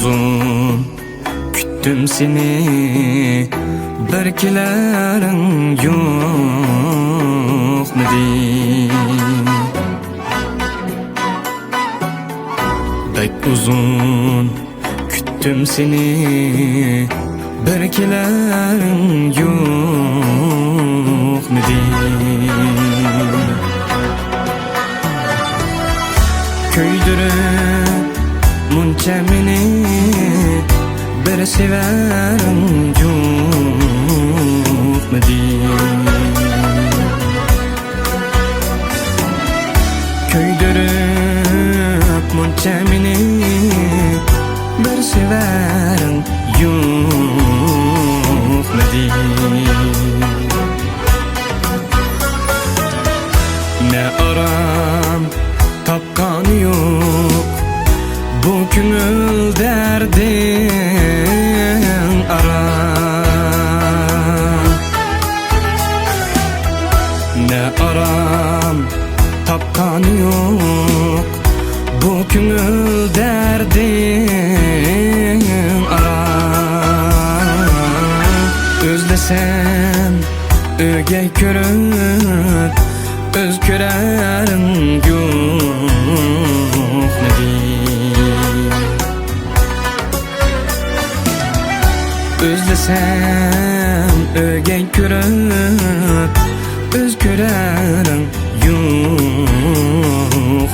uzun küttüm seni, belkilerin yok mu diyeyim. Bek uzun küttüm seni, belkilerin yok mu diyeyim. Köydürüp munca meni, bir severin yok mu diyeyim. Köydürüp munca meni, bir severin yok mu diyeyim. Ne aram tapkan yok bu gönül derdin aram. Ne aram tapkan yok bu gönül derdin aram. Özlesem öge körüp öz görerin yok mu diyeyim. Özlesem öge körüp öz görerin yok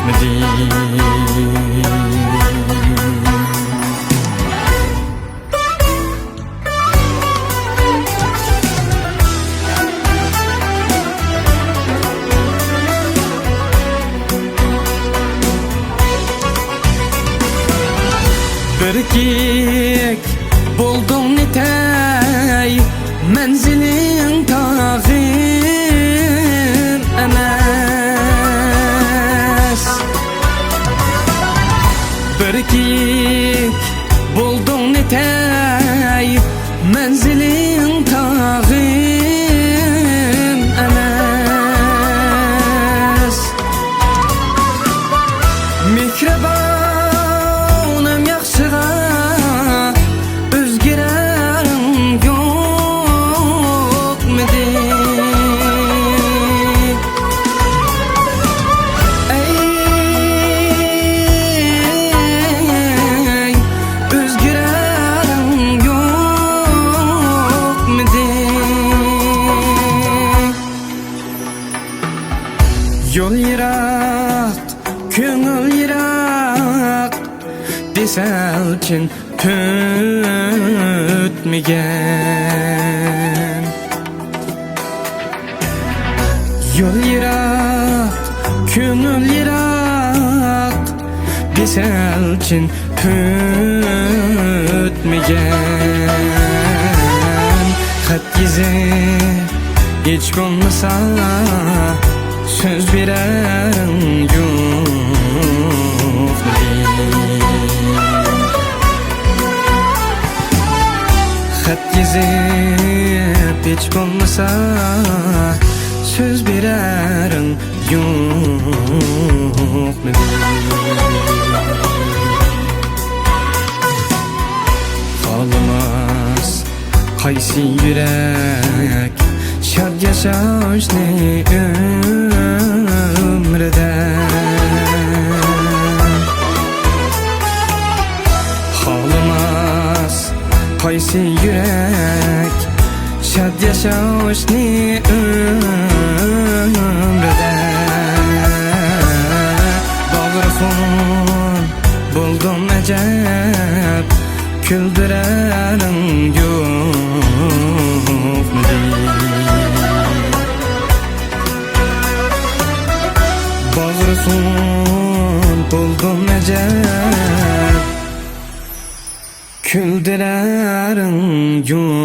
mu diyeyim. Bir kek buldum nitay, menzilin tağın emas. Bir kek buldum nitay, menzilin tağın emas. Mihriban yol yirak, köngül yirak, deselçin tütmegen. Yol yirak, köngül yirak, deselçin tütmegen. Xat yezip hiç bo'lmasa söz veren yok diyeyim. Xat yezip hiç bo'lmasa söz veren yok diyeyim. Qalmas qaysi yürek şad yaşashni ömrida. Xolmas qaysi yürek şad yaşashni ömrida. Bağrıfın buldum acep, güldürenin yok mu diyeyim. Bağrıfın buldum acep, güldürenin yok